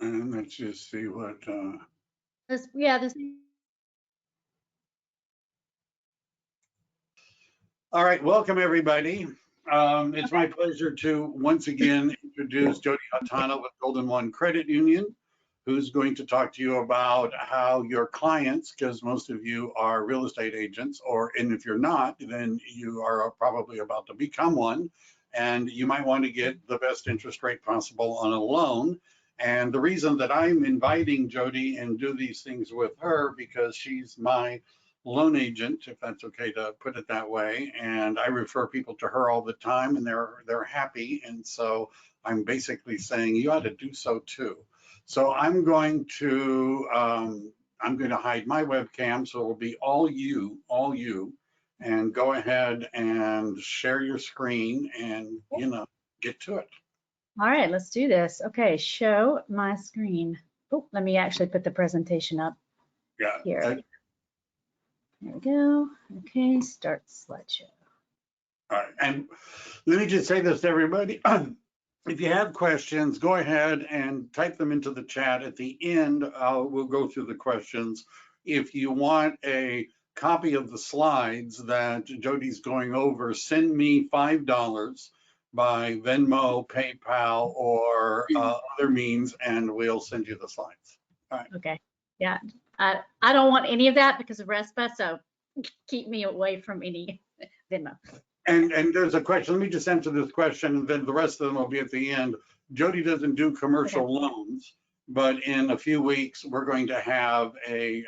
And let's just see what. Yeah, this. All right, welcome everybody. It's my pleasure to once again introduce Jody Altano with Golden One Credit Union, who's going to talk to you about how your clients, because most of you are real estate agents, and if you're not, then you are probably about to become one, and you might want to get the best interest rate possible on a loan. And the reason that I'm inviting Jody and do these things with her, because she's my loan agent, if that's okay to put it that way, and I refer people to her all the time, and they're happy. And so I'm basically saying you ought to do so too. So I'm going to hide my webcam, so it'll be all you, and go ahead and share your screen and get to it. All right, let's do this. Okay, show my screen. Oh, let me actually put the presentation up. Yeah. Here. There we go. Okay, start slideshow. All right, and let me just say this to everybody. If you have questions, go ahead and type them into the chat. At the end, we'll go through the questions. If you want a copy of the slides that Jody's going over, send me $5 by Venmo, PayPal, or other means, and we'll send you the slides. All right. Okay. Yeah. I don't want any of that because of RESPA, so keep me away from any Venmo. And there's a question. Let me just answer this question, and then the rest of them will be at the end. Jody doesn't do commercial loans, but in a few weeks we're going to have a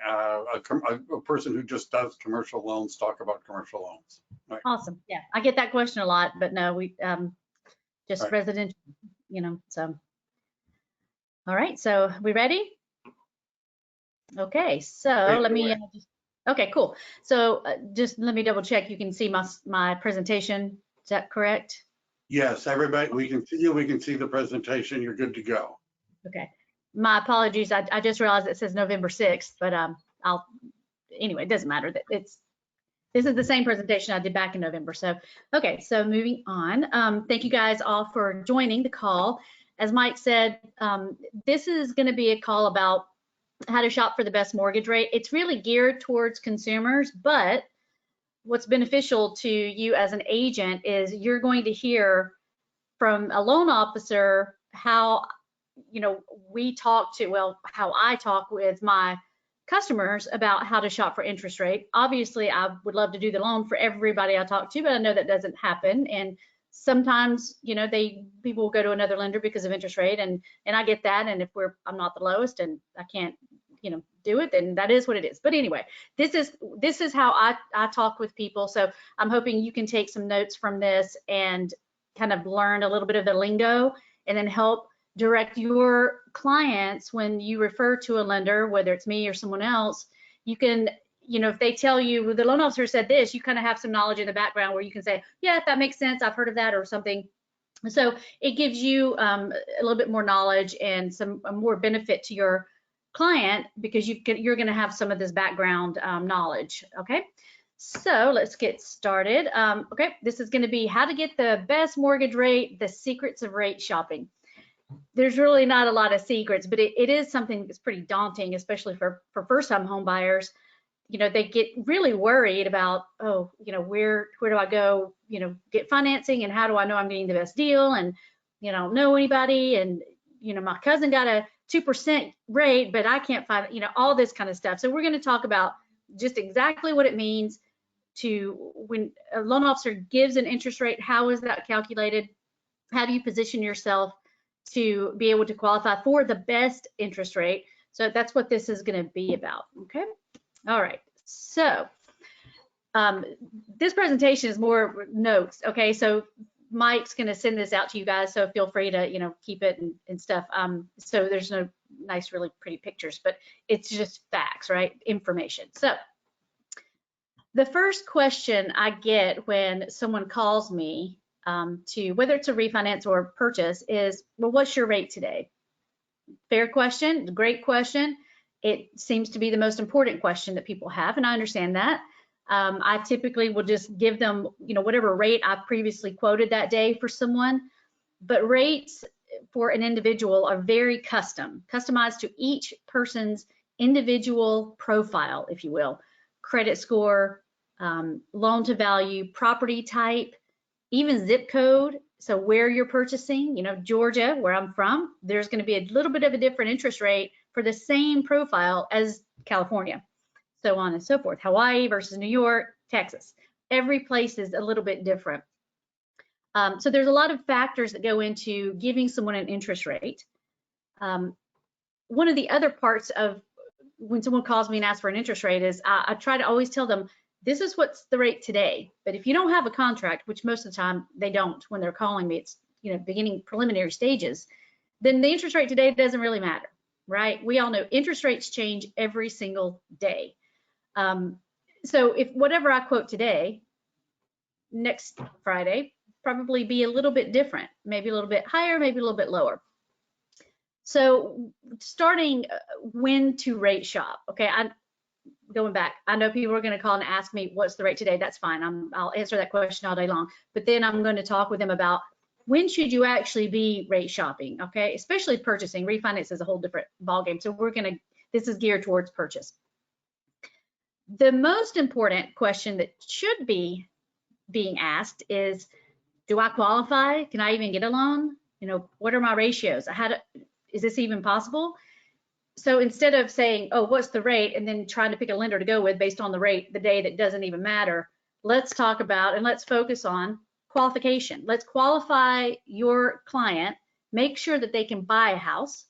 person who just does commercial loans talk about commercial loans. Right. Awesome. Yeah, I get that question a lot, but no, we just right. residential, so. All right, so we ready? Okay, so let me okay, cool. So just let me double check. You can see my presentation. Is that correct? Yes, everybody, we can see you. We can see the presentation. You're good to go. Okay. My apologies. I just realized it says November 6th, but anyway, it doesn't matter. This is the same presentation I did back in November. So, okay, so moving on. Thank you guys all for joining the call. As Mike said, this is going to be a call about how to shop for the best mortgage rate. It's really geared towards consumers, but what's beneficial to you as an agent is you're going to hear from a loan officer how, how I talk with my customers about how to shop for interest rate. Obviously, I would love to do the loan for everybody I talk to, but I know that doesn't happen. And sometimes, people will go to another lender because of interest rate, and I get that. And if I'm not the lowest and I can't, do it, then that is what it is. But anyway, this is how I talk with people. So I'm hoping you can take some notes from this and kind of learn a little bit of the lingo, and then help direct your clients when you refer to a lender, whether it's me or someone else. You can, if they tell you the loan officer said this, you kind of have some knowledge in the background where you can say, yeah, that makes sense, I've heard of that, or something. So it gives you a little bit more knowledge and some more benefit to your client, because you're going to have some of this background knowledge. Okay, so let's get started. Okay, this is going to be how to get the best mortgage rate, the secrets of rate shopping. There's really not a lot of secrets, but it is something that's pretty daunting, especially for first-time home buyers. They get really worried about, where do I go, get financing, and how do I know I'm getting the best deal, and I don't know anybody, and my cousin got a 2% rate, but I can't find, all this kind of stuff. So we're going to talk about just exactly what it means to, when a loan officer gives an interest rate, how is that calculated? How do you position yourself to be able to qualify for the best interest rate? So that's what this is going to be about. Okay. All right. So this presentation is more notes. Okay. So Mike's going to send this out to you guys, so feel free to, keep it and stuff. So there's no nice, really pretty pictures, but it's just facts, right? Information. So the first question I get when someone calls me to, whether it's a refinance or a purchase, is, well, what's your rate today? Fair question, great question. It seems to be the most important question that people have, and I understand that. I typically will just give them, whatever rate I previously quoted that day for someone. But rates for an individual are very customized to each person's individual profile, if you will, credit score, loan to value, property type, even zip code. So where you're purchasing, Georgia, where I'm from, there's going to be a little bit of a different interest rate for the same profile as California, so on and so forth. Hawaii versus New York, Texas. Every place is a little bit different. So there's a lot of factors that go into giving someone an interest rate. One of the other parts of when someone calls me and asks for an interest rate is I try to always tell them, this is what's the rate today. But if you don't have a contract, which most of the time they don't when they're calling me, it's beginning preliminary stages, then the interest rate today doesn't really matter, right? We all know interest rates change every single day. So if whatever I quote today, next Friday, probably be a little bit different, maybe a little bit higher, maybe a little bit lower. So starting when to rate shop, okay, going back, I know people are going to call and ask me what's the rate today. That's fine. I'll answer that question all day long. But then I'm going to talk with them about when should you actually be rate shopping, okay? Especially purchasing. Refinance is a whole different ballgame. So this is geared towards purchase. The most important question that should be being asked is, do I qualify? Can I even get a loan? What are my ratios? Is this even possible? So instead of saying, oh, what's the rate, and then trying to pick a lender to go with based on the rate the day that doesn't even matter, let's talk about and let's focus on qualification. Let's qualify your client, make sure that they can buy a house,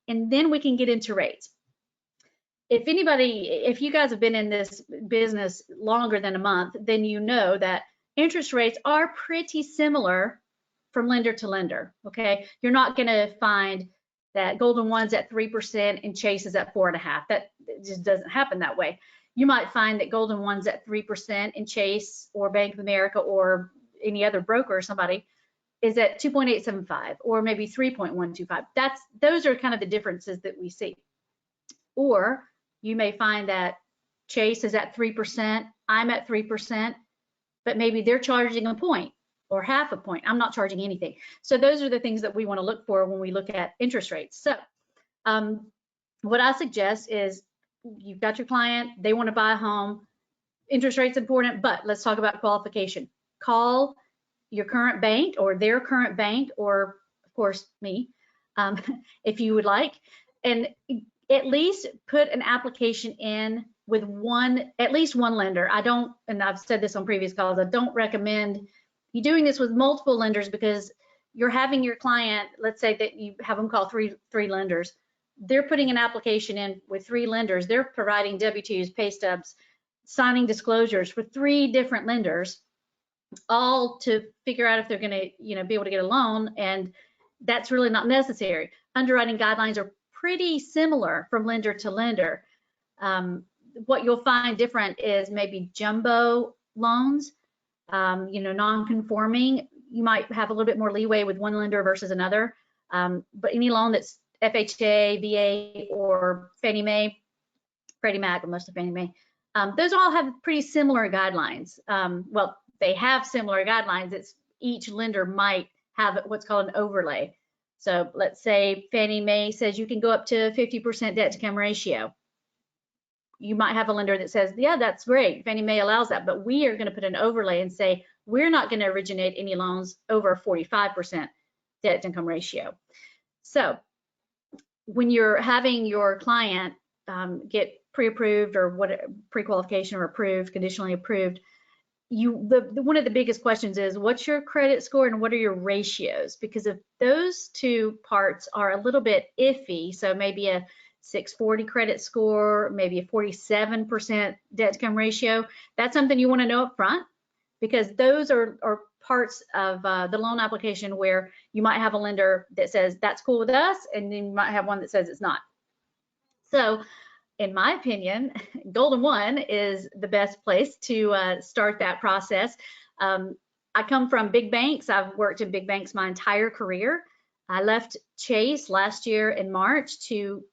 and then we can get into rates. If you guys have been in this business longer than a month, then you know that interest rates are pretty similar from lender to lender, okay? You're not gonna find that Golden One's at 3% and Chase is at 4.5%. That just doesn't happen that way. You might find that Golden One's at 3% and Chase or Bank of America or any other broker or somebody is at 2.875 or maybe 3.125. Those are kind of the differences that we see. Or you may find that Chase is at 3%, I'm at 3%, but maybe they're charging a point or half a point. I'm not charging anything. So those are the things that we want to look for when we look at interest rates. So what I suggest is you've got your client, they want to buy a home, interest rate's important, but let's talk about qualification. Call your current bank or their current bank, or of course me, if you would like, and at least put an application in with at least one lender. And I've said this on previous calls, I don't recommend you doing this with multiple lenders because you're having your client, let's say that you have them call three lenders. They're putting an application in with 3 lenders. They're providing W-2s, pay stubs, signing disclosures for 3 different lenders, all to figure out if they're going to, be able to get a loan. And that's really not necessary. Underwriting guidelines are pretty similar from lender to lender. What you'll find different is maybe jumbo loans. Non-conforming, you might have a little bit more leeway with one lender versus another. But any loan that's FHA, VA, or Fannie Mae, Freddie Mac, or most of Fannie Mae, those all have pretty similar guidelines. Well, they have similar guidelines. It's each lender might have what's called an overlay. So let's say Fannie Mae says you can go up to 50% debt to income ratio. You might have a lender that says, yeah, that's great. Fannie Mae allows that, but we are going to put an overlay and say, we're not going to originate any loans over 45% debt to income ratio. So when you're having your client get pre-approved or pre-qualification or approved, conditionally approved, one of the biggest questions is, what's your credit score and what are your ratios? Because if those 2 parts are a little bit iffy, so maybe a 640 credit score, maybe a 47% debt to income ratio, that's something you want to know up front, because those are parts of the loan application where you might have a lender that says that's cool with us, and then you might have one that says it's not. So in my opinion, Golden One is the best place to start that process. I come from big banks. I've worked in big banks my entire career. I left Chase last year in March to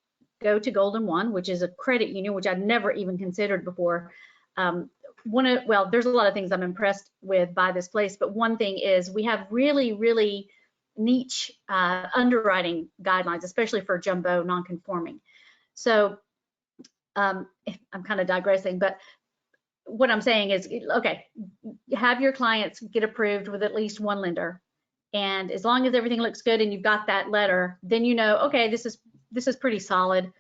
go to Golden One, which is a credit union, which I'd never even considered before. Well, there's a lot of things I'm impressed with by this place, but one thing is we have really, really niche underwriting guidelines, especially for jumbo non-conforming. So I'm kind of digressing, but what I'm saying is, okay, have your clients get approved with at least one lender. And as long as everything looks good and you've got that letter, then you know, okay, this is pretty solid.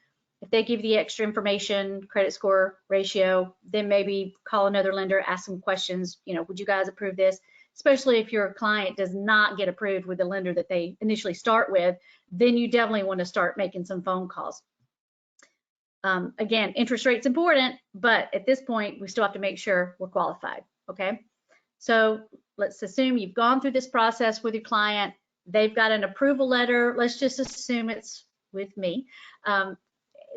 If they give you the extra information, credit score ratio, then maybe call another lender, ask some questions, you know, would you guys approve this? Especially if your client does not get approved with the lender that they initially start with, then you definitely want to start making some phone calls. Again, interest rate's important, but at this point, we still have to make sure we're qualified, okay? So let's assume you've gone through this process with your client. They've got an approval letter. Let's just assume it's with me.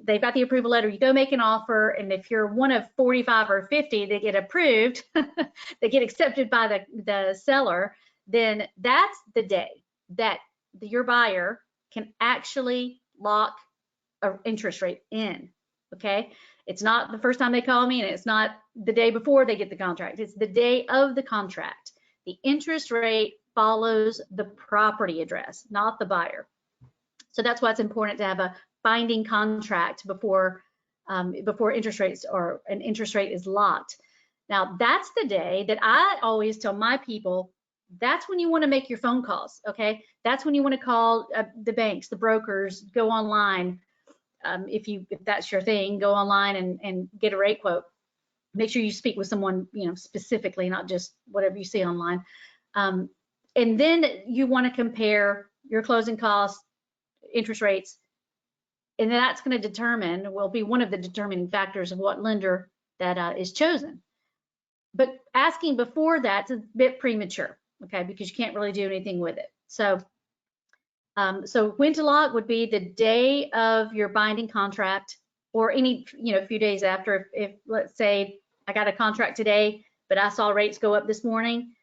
They've got the approval letter. You go make an offer, and if you're one of 45 or 50 that get approved, they get accepted by the seller, then that's the day that your buyer can actually lock an interest rate in, okay? It's not the first time they call me, and it's not the day before they get the contract. It's the day of the contract. The interest rate follows the property address, not the buyer. So that's why it's important to have a binding contract before interest rates or an interest rate is locked. Now, that's the day that I always tell my people, that's when you want to make your phone calls, okay? That's when you want to call the banks, the brokers, go online. If that's your thing, go online and get a rate quote. Make sure you speak with someone, you know, specifically, not just whatever you see online. And then you want to compare your closing costs, interest rates, and that's going to determine, will be one of the determining factors of what lender that is chosen. But asking before that's a bit premature, okay, because you can't really do anything with it. So when to lock would be the day of your binding contract, or any, you know, few days after. If let's say I got a contract today, but I saw rates go up this morning,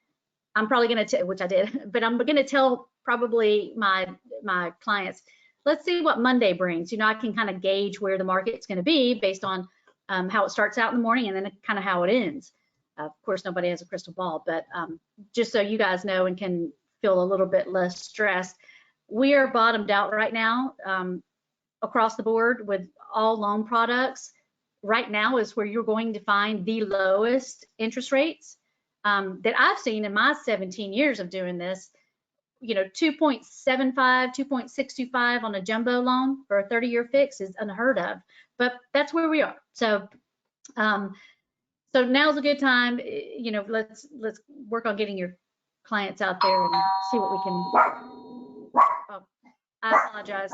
I'm probably going to, which I did, but I'm going to tell probably my clients, let's see what Monday brings. You know, I can kind of gauge where the market's going to be based on how it starts out in the morning and then kind of how it ends. Of course, nobody has a crystal ball, but just so you guys know and can feel a little bit less stressed, we are bottomed out right now across the board with all loan products. Right now is where you're going to find the lowest interest rates that I've seen in my 17 years of doing this. You know, 2.75, 2.625 on a jumbo loan for a 30-year fix is unheard of, but that's where we are. So, so now's a good time. You know, let's work on getting your clients out there and see what we can. Oh, I apologize.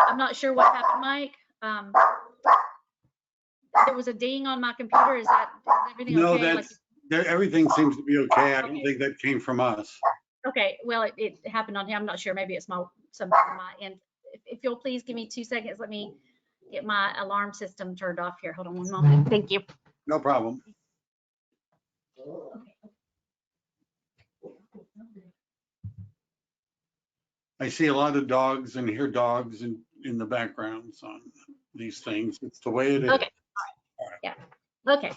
I'm not sure what happened, Mike. There was a ding on my computer. Is everything No, okay? everything seems to be okay. I don't think that came from us. Okay, well, it happened on here. I'm not sure. Maybe it's something on my end. If you'll please give me 2 seconds, let me get my alarm system turned off here. Hold on one moment. Thank you. No problem. I see a lot of dogs and hear dogs in the backgrounds on these things. It's the way it is. Okay. All right. Yeah. Okay.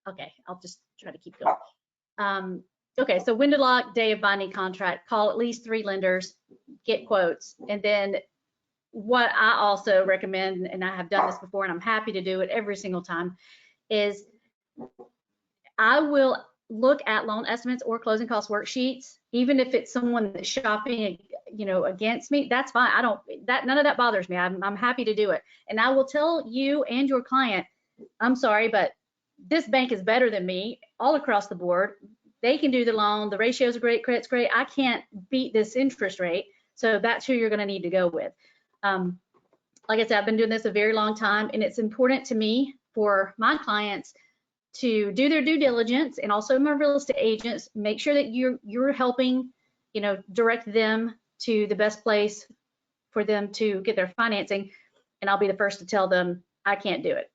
Okay. I'll just try to keep going. Okay. So when to lock, day of binding contract, call at least 3 lenders, get quotes. And then what I also recommend, and I have done this before and I'm happy to do it every single time, is I will look at loan estimates or closing cost worksheets, even if it's someone that's shopping, you know, against me. That's fine. None of that bothers me. I'm happy to do it. And I will tell you and your client, I'm sorry, but this bank is better than me all across the board. They can do the loan. The ratios are great. Credit's great. I can't beat this interest rate. So that's who you're going to need to go with. Like I said, I've been doing this a very long time, and it's important to me for my clients to do their due diligence, and also my real estate agents, make sure that you're helping, you know, direct them to the best place for them to get their financing. And I'll be the first to tell them I can't do it.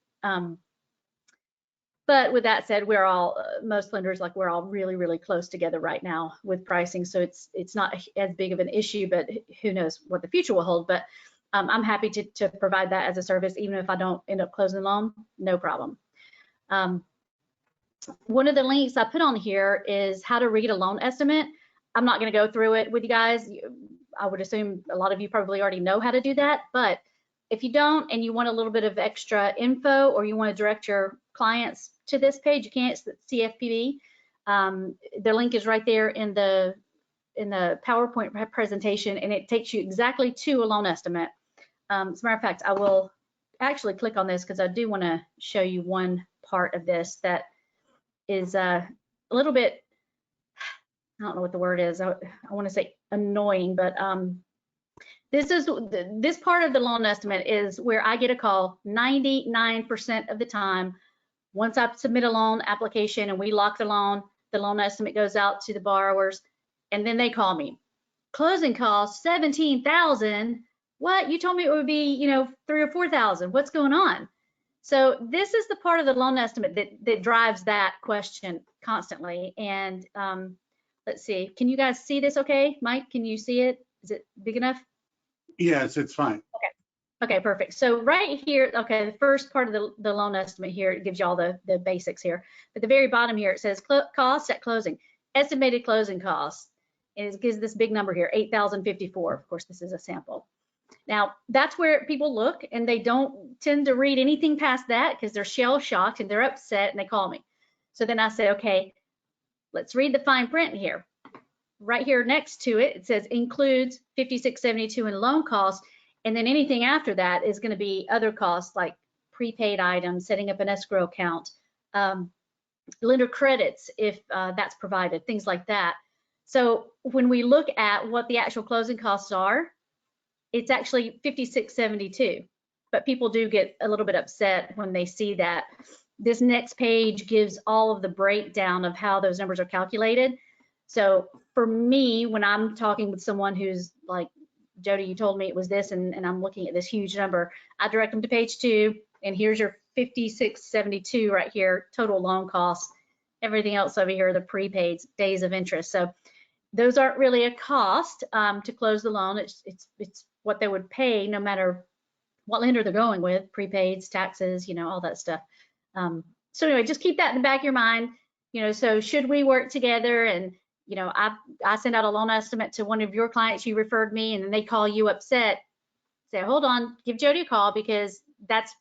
But with that said, we're all, most lenders, like we're all really, really close together right now with pricing. So it's not as big of an issue, but who knows what the future will hold. But I'm happy to provide that as a service, even if I don't end up closing the loan, no problem. One of the links I put on here is how to read a loan estimate. I'm not going to go through it with you guys. I would assume a lot of you probably already know how to do that, but if you don't and you want a little bit of extra info, or you want to direct your clients to this page, you can. It's the CFPB. The link is right there in the PowerPoint presentation, and it takes you exactly to a loan estimate. As a matter of fact, I will actually click on this because I do want to show you one part of this that is a little bit, I don't know what the word is. I want to say annoying, but this part of the loan estimate is where I get a call 99% of the time. Once I submit a loan application and we lock the loan estimate goes out to the borrowers, and then they call me. Closing costs $17,000. What? You told me it would be, $3,000 or $4,000. What's going on? So this is the part of the loan estimate that drives that question constantly. And let's see, can you guys see this okay? Mike, can you see it? Is it big enough? Yes, it's fine. Okay, perfect. So right here, okay, the first part of the loan estimate here, it gives you all the basics here. At the very bottom here, it says costs at closing, estimated closing costs. And it gives this big number here, $8,054. Of course, this is a sample. Now, that's where people look, and they don't tend to read anything past that because they're shell shocked and they're upset, and they call me. So then I say, okay, let's read the fine print here. Right here next to it, it says includes $56.72 in loan costs, and then anything after that is going to be other costs like prepaid items, setting up an escrow account, lender credits if that's provided, things like that. So when we look at what the actual closing costs are, it's actually $56.72, but people do get a little bit upset when they see that. This next page gives all of the breakdown of how those numbers are calculated. So for me, when I'm talking with someone who's like, Jody, you told me it was this, and I'm looking at this huge number, I direct them to page 2, and here's your $56.72 right here, total loan costs. Everything else over here are the prepaids, days of interest. So those aren't really a cost to close the loan. It's what they would pay no matter what lender they're going with, prepaids, taxes, all that stuff. So anyway, just keep that in the back of your mind. So should we work together and, I send out a loan estimate to one of your clients, you referred me, and then they call you upset, say, hold on, give Jody a call, because that's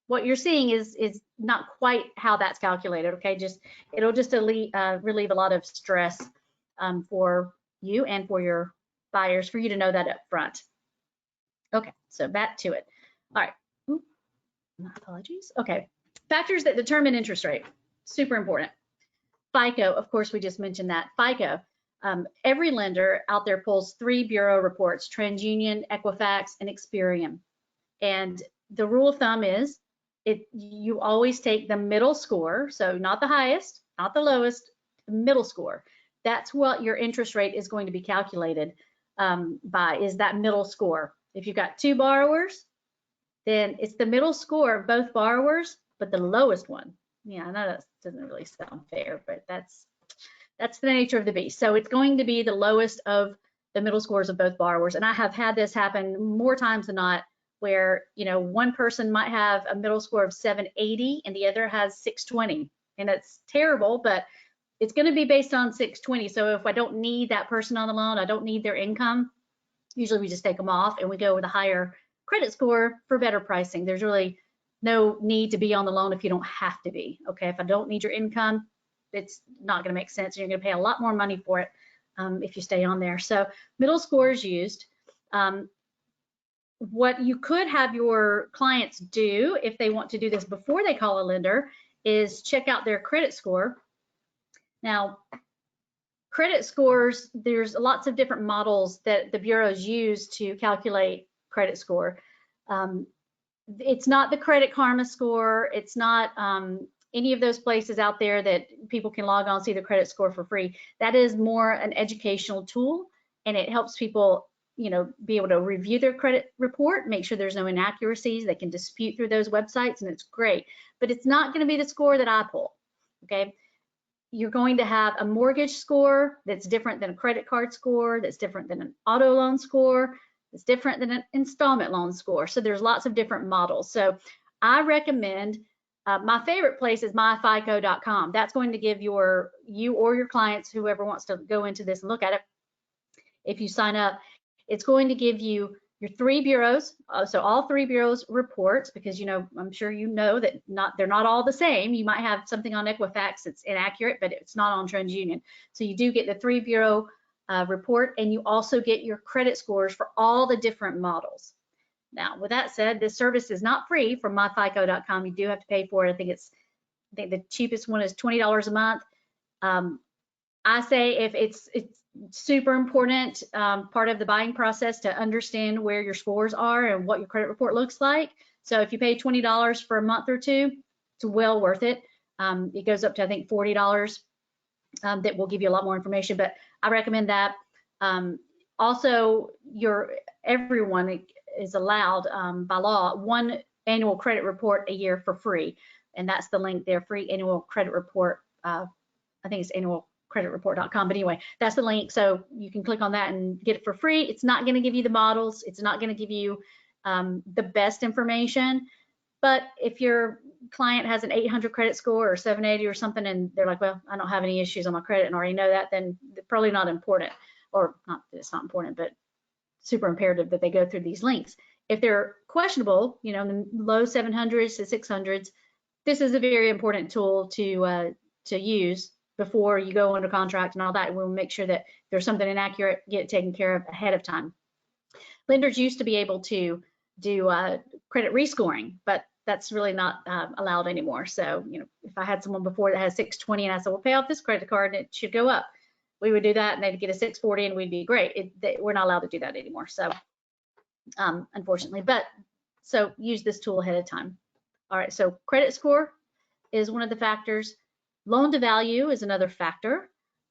what you're seeing is not quite how that's calculated. Okay, it'll just relieve a lot of stress for you and for your buyers, for you to know that up front. Okay, so back to it. All right. Ooh, my apologies. Okay, factors that determine interest rate, super important. FICO, of course, we just mentioned that. FICO, every lender out there pulls 3 bureau reports, TransUnion, Equifax, and Experian. And the rule of thumb is you always take the middle score, so not the highest, not the lowest, the middle score. That's what your interest rate is going to be calculated by, is that middle score. If you've got 2 borrowers, then it's the middle score of both borrowers, but the lowest one. Yeah, I know that doesn't really sound fair, but that's the nature of the beast. So it's going to be the lowest of the middle scores of both borrowers. And I have had this happen more times than not, where one person might have a middle score of 780 and the other has 620, and it's terrible, but it's going to be based on 620. So if I don't need that person on the loan, I don't need their income, usually we just take them off and we go with a higher credit score for better pricing. There's really no need to be on the loan if you don't have to be. Okay, if I don't need your income, it's not going to make sense. You're going to pay a lot more money for it if you stay on there. So middle score is used. What you could have your clients do if they want to do this before they call a lender is check out their credit score. Now, credit scores, there's lots of different models that the bureaus use to calculate credit score. It's not the Credit Karma score. It's not any of those places out there that people can log on, see the credit score for free. That is more an educational tool, and it helps people, be able to review their credit report, make sure there's no inaccuracies. They can dispute through those websites, and it's great. But it's not going to be the score that I pull. Okay, you're going to have a mortgage score that's different than a credit card score, that's different than an auto loan score, it's different than an installment loan score. So there's lots of different models. So I recommend, my favorite place is myfico.com. That's going to give you or your clients, whoever wants to go into this and look at it, if you sign up, it's going to give you your 3 bureaus. So all 3 bureaus reports, because, you know, I'm sure you know that they're not all the same. You might have something on Equifax that's inaccurate, but it's not on TransUnion. So you do get the 3 bureau report, and you also get your credit scores for all the different models. Now, with that said, this service is not free from myfico.com. You do have to pay for it. I think the cheapest one is $20 a month. I say if it's super important part of the buying process to understand where your scores are and what your credit report looks like. So if you pay $20 for a month or two, it's well worth it. It goes up to, I think, $40. That will give you a lot more information, but I recommend that. Also, everyone is allowed by law 1 annual credit report a year for free, and that's the link there, free annual credit report. I think it's annualcreditreport.com, but anyway, that's the link. So you can click on that and get it for free. It's not going to give you the models. It's not going to give you the best information. But if your client has an 800 credit score or 780 or something, and they're like, well, I don't have any issues on my credit and already know that, then it's probably not important, or not, it's not important, but super imperative that they go through these links. If they're questionable, you know, in the low 700s to 600s, this is a very important tool to use before you go under contract and all that. We'll make sure that if there's something inaccurate, get it taken care of ahead of time. Lenders used to be able to do credit rescoring, but that's really not allowed anymore. So, you know, if I had someone before that has 620 and I said, well, pay off this credit card and it should go up, we would do that and they'd get a 640 and we'd be great. We're not allowed to do that anymore. So, unfortunately, but so use this tool ahead of time. All right, so credit score is one of the factors. Loan to value is another factor.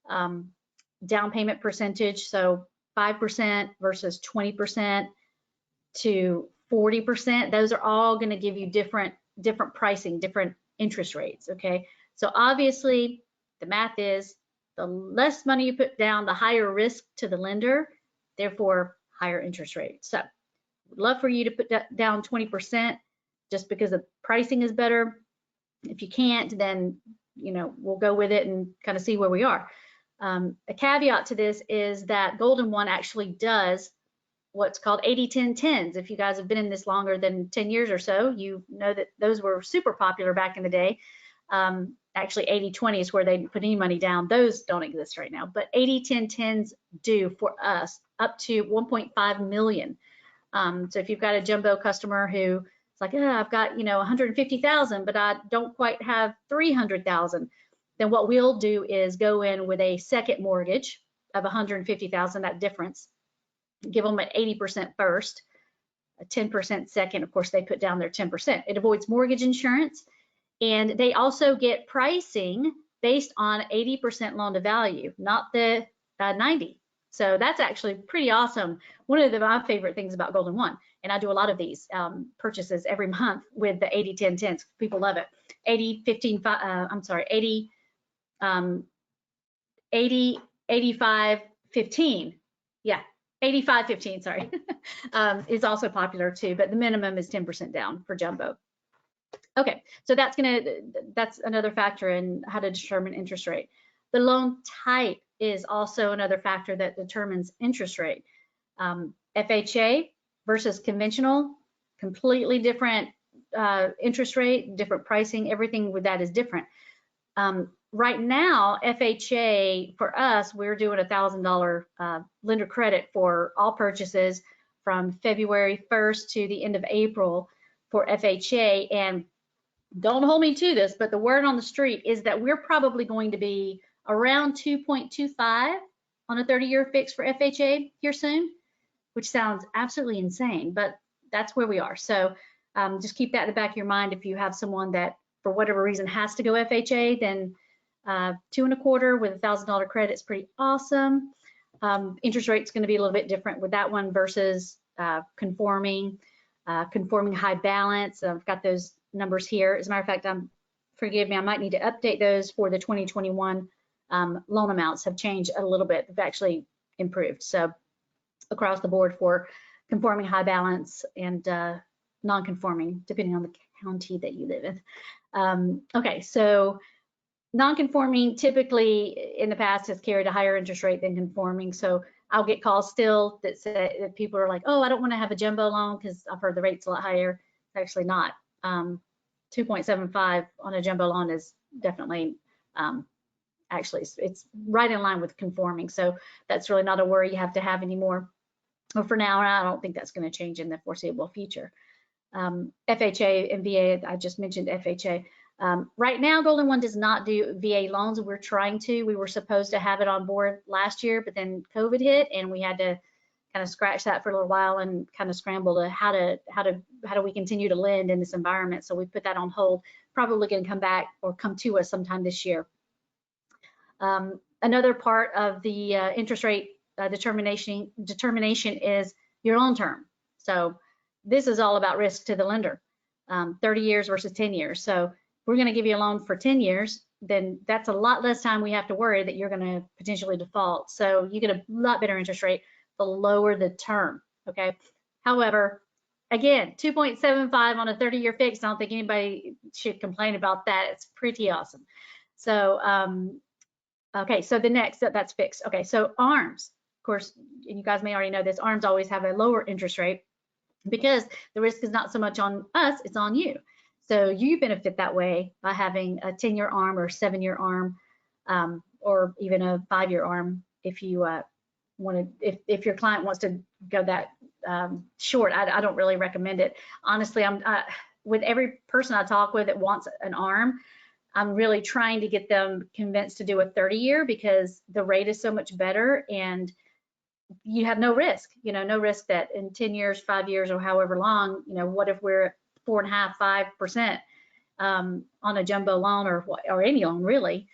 Down payment percentage, so 5% versus 20% to 40%. Those are all going to give you different pricing, different interest rates. Okay, so obviously the math is the less money you put down, the higher risk to the lender, therefore higher interest rate. So would love for you to put down 20% just because the pricing is better. If you can't, then, you know, we'll go with it and kind of see where we are. A caveat to this is that Golden One actually does what's called 80-10-10s. If you guys have been in this longer than 10 years or so, you know that those were super popular back in the day. Actually 80-20 is where they put any money down. Those don't exist right now, but 80-10-10s do for us up to 1.5 million. So if you've got a jumbo customer who it's like, yeah, I've got, you know, 150,000, but I don't quite have 300,000, then what we'll do is go in with a second mortgage of 150,000, that difference, give them an 80% first, a 10% second. Of course, they put down their 10%. It avoids mortgage insurance, and they also get pricing based on 80% loan to value, not the 90. So that's actually pretty awesome. One of my favorite things about Golden One, and I do a lot of these purchases every month with the 80-10-10s. People love it. 85-15. Yeah, 85-15, sorry, is also popular too, but the minimum is 10% down for jumbo. Okay, so that's another factor in how to determine interest rate. The loan type is also another factor that determines interest rate. FHA versus conventional, completely different interest rate, different pricing, everything with that is different. Right now, FHA, for us, we're doing $1,000 lender credit for all purchases from February 1st to the end of April for FHA. And don't hold me to this, but the word on the street is that we're probably going to be around 2.25 on a 30-year fix for FHA here soon, which sounds absolutely insane, but that's where we are. So just keep that in the back of your mind. If you have someone that, for whatever reason, has to go FHA, then 2.25 with $1,000 credit is pretty awesome. Interest rate's going to be a little bit different with that one versus conforming high balance. I've got those numbers here. As a matter of fact, forgive me, I might need to update those for the 2021 loan amounts have changed a little bit. They've actually improved. So across the board for conforming high balance and non-conforming, depending on the county that you live in. Okay, so non-conforming typically in the past has carried a higher interest rate than conforming. So I'll get calls still that say that people are like, oh, I don't want to have a jumbo loan because I've heard the rate's a lot higher. It's actually not. 2.75 on a jumbo loan is definitely, actually, it's right in line with conforming. So that's really not a worry you have to have anymore. Well, for now, I don't think that's going to change in the foreseeable future. FHA and VA, I just mentioned FHA. Right now, Golden One does not do VA loans. We're trying to. We were supposed to have it on board last year, but then COVID hit, and we had to kind of scratch that for a little while and kind of scramble to how do we continue to lend in this environment. So we put that on hold. Probably going to come back or come to us sometime this year. Another part of the interest rate determination is your loan term. So this is all about risk to the lender, 30 years versus 10 years. So we're going to give you a loan for 10 years, then that's a lot less time we have to worry that you're going to potentially default. So you get a lot better interest rate the lower the term, okay? However, again, 2.75 on a 30-year fix, I don't think anybody should complain about that. It's pretty awesome. So, okay, so the next, that's fixed. Okay, so ARMs, of course, and you guys may already know this, ARMs always have a lower interest rate because the risk is not so much on us, it's on you. So you benefit that way by having a 10-year ARM or 7-year ARM, or even a 5-year ARM if you if your client wants to go that short. I don't really recommend it. Honestly, with every person I talk with that wants an ARM, I'm really trying to get them convinced to do a 30-year because the rate is so much better and you have no risk, no risk that in 10 years, 5 years, or however long, what if we're at 4.5%, 5% on a jumbo loan or any loan really,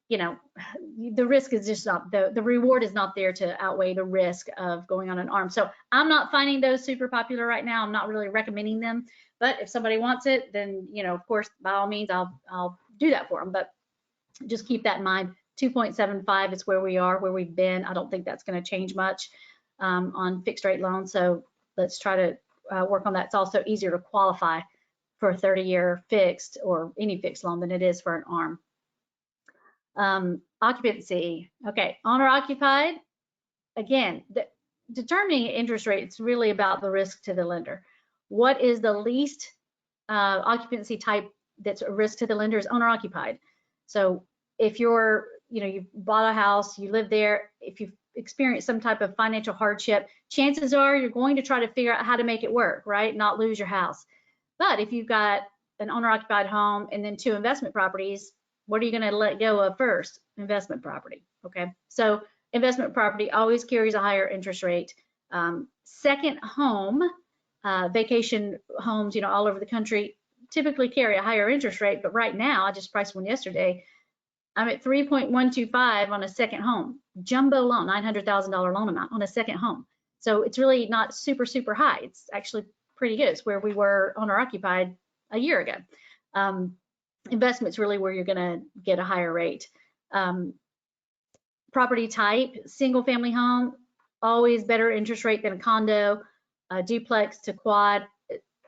the risk is just not, the reward is not there to outweigh the risk of going on an ARM. So I'm not finding those super popular right now. I'm not really recommending them, but if somebody wants it, then, of course, by all means, I'll do that for them. But just keep that in mind. 2.75 is where we are, where we've been. I don't think that's going to change much on fixed rate loans. So let's try to work on that. It's also easier to qualify for a 30-year fixed or any fixed loan than it is for an ARM. Occupancy. Okay, owner occupied. Again, determining interest rate, it's really about the risk to the lender. What is the least occupancy type that's a risk to the lender is owner occupied. So if you're, you bought a house, you live there, if you've experienced some type of financial hardship, chances are you're going to try to figure out how to make it work, right? Not lose your house. But if you've got an owner occupied home and then 2 investment properties, what are you going to let go of first? Investment property. Okay, so investment property always carries a higher interest rate. Second home, vacation homes, all over the country typically carry a higher interest rate. But right now, I just priced one yesterday. I'm at 3.125 on a second home, jumbo loan, $900,000 loan amount on a second home. So it's really not super, super high. It's actually pretty good. It's where we were owner occupied a year ago. Investment's really where you're going to get a higher rate. Property type, single family home, always better interest rate than a condo, duplex to quad.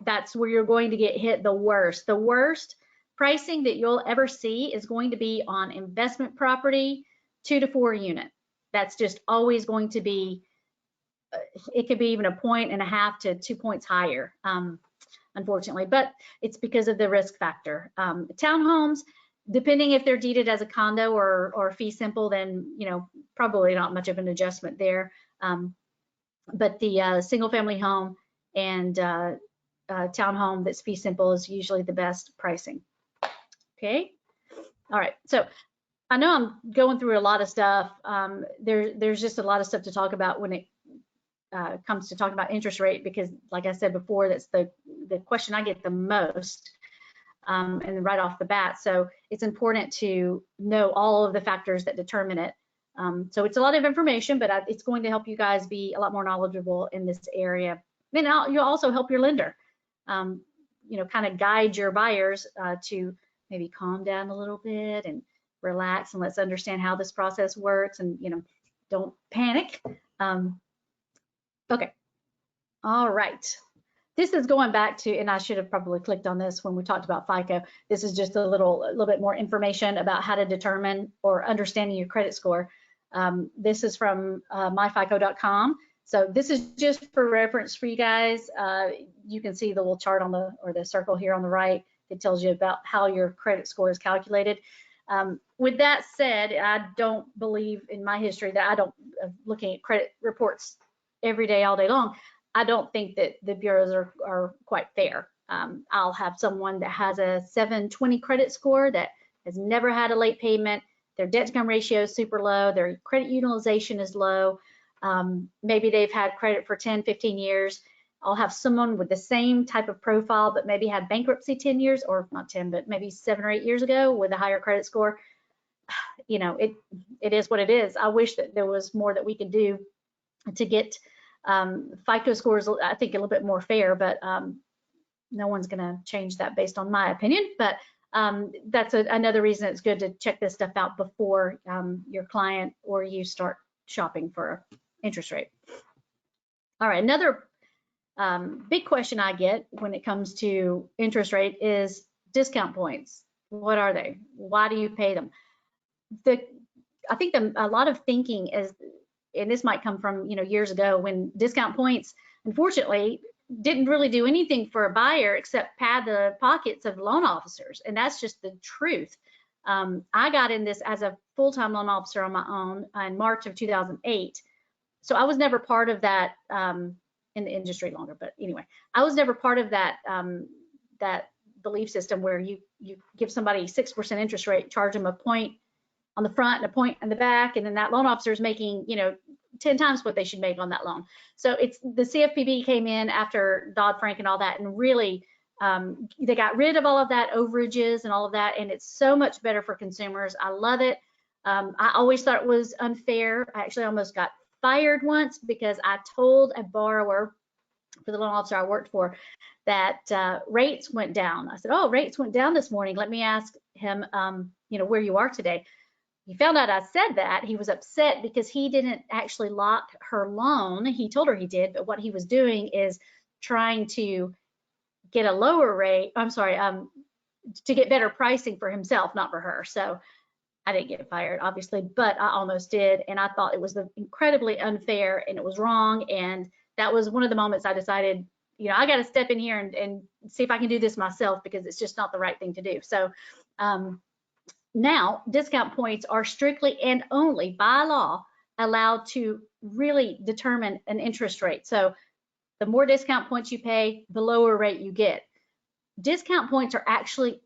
That's where you're going to get hit the worst. The worst pricing that you'll ever see is going to be on investment property, 2 to 4 unit. That's just always going to be, it could be even 1.5 to 2 points higher, unfortunately, but it's because of the risk factor. Townhomes, depending if they're deeded as a condo or fee simple, then, probably not much of an adjustment there. But the single family home and townhome that's fee simple is usually the best pricing. Okay, all right, so I know I'm going through a lot of stuff. There's just a lot of stuff to talk about when it comes to talking about interest rate, because like I said before, that's the question I get the most, and right off the bat. So it's important to know all of the factors that determine it. So it's a lot of information, but it's going to help you guys be a lot more knowledgeable in this area. Then you'll also help your lender, kind of guide your buyers to maybe calm down a little bit and relax, and let's understand how this process works, and don't panic. Okay, all right. This is going back to, and I should have probably clicked on this when we talked about FICO. This is just a little bit more information about how to determine or understanding your credit score. This is from myfico.com. So this is just for reference for you guys. You can see the little chart on the circle here on the right. It tells you about how your credit score is calculated. With that said, I don't believe in my history that I don't looking at credit reports every day, all day long. I don't think that the bureaus are quite fair. I'll have someone that has a 720 credit score that has never had a late payment. Their debt-to-income ratio is super low. Their credit utilization is low. Maybe they've had credit for 10, 15 years. I'll have someone with the same type of profile, but maybe had bankruptcy 10 years, or not 10, but maybe 7 or 8 years ago with a higher credit score. You know, it is what it is. I wish that there was more that we could do to get FICO scores, I think, a little bit more fair, but no one's going to change that based on my opinion. But that's another reason it's good to check this stuff out before your client or you start shopping for interest rate. All right, another big question I get when it comes to interest rate is discount points. What are they? Why do you pay them? I think a lot of thinking is, and this might come from years ago when discount points, unfortunately, didn't really do anything for a buyer except pad the pockets of loan officers, and that's just the truth. I got in this as a full-time loan officer on my own in March of 2008, so I was never part of that in the industry longer. But anyway, I was never part of that that belief system where you give somebody 6% interest rate, charge them a point on the front and a point on the back, and then that loan officer is making 10 times what they should make on that loan. So it's the CFPB came in after Dodd-Frank and all that, and really they got rid of all of that overages and all of that, and it's so much better for consumers. I love it. I always thought it was unfair. I actually almost got fired once because I told a borrower for the loan officer I worked for that rates went down. I said, oh, rates went down this morning. Let me ask him, where you are today. He found out I said that. He was upset because he didn't actually lock her loan. He told her he did, but what he was doing is trying to get a lower rate. I'm sorry, to get better pricing for himself, not for her. So I didn't get fired, obviously, but I almost did. And I thought it was incredibly unfair and it was wrong. And that was one of the moments I decided, I got to step in here and see if I can do this myself, because it's just not the right thing to do. So now discount points are strictly and only by law allowed to really determine an interest rate. So the more discount points you pay, the lower rate you get. Discount points are actually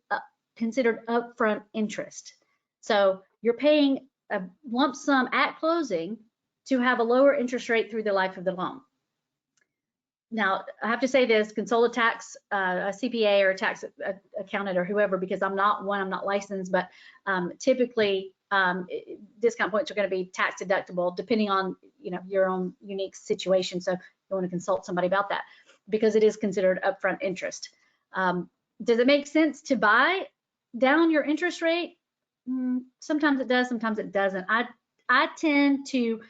considered upfront interest. So you're paying a lump sum at closing to have a lower interest rate through the life of the loan. Now, I have to say this, consult a tax, a CPA or a tax accountant or whoever, because I'm not licensed, but typically discount points are going to be tax deductible depending on your own unique situation. So you want to consult somebody about that, because it is considered upfront interest. Does it make sense to buy down your interest rate? Sometimes it does, sometimes it doesn't. I tend to